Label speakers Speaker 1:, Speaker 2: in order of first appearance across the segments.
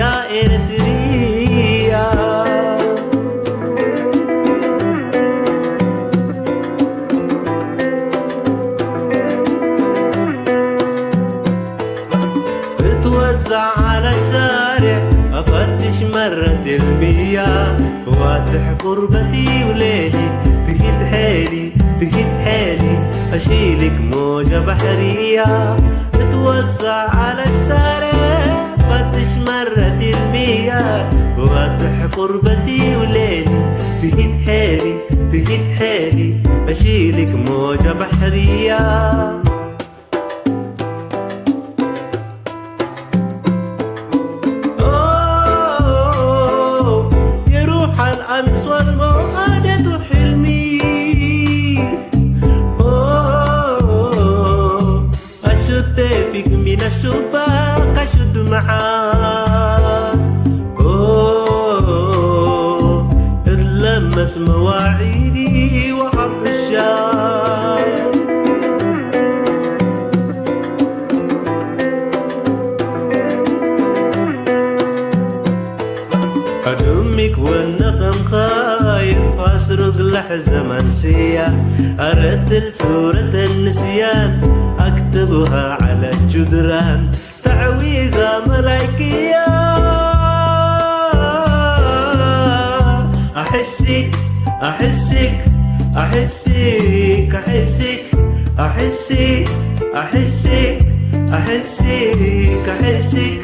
Speaker 1: يا إريتريا. بتوزع على الشارع أفتش مرة المياه، فواتح قربتي وليلي تهد حيلي أشيلك موجة بحرية. بتوزع على الشارع فتش مرة المياه، فواتح قربتي وليلي تهد حيلي أشيلك موجة بحرية. الأمس والموعدة حلمي، أشد فيك من الشباك أشد معاك، اتلمس مواعيدي وعم الشام. أدمك والنغم خايف أسرق لحظة منسية، أرتل سورة النسيان أكتبها على الجدران، تعويذة ملايكية. أحسك أحسك أحسك أحسك أحسك أحسك أحسك أحسك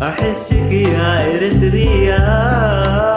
Speaker 1: أحسك يا إريتريا.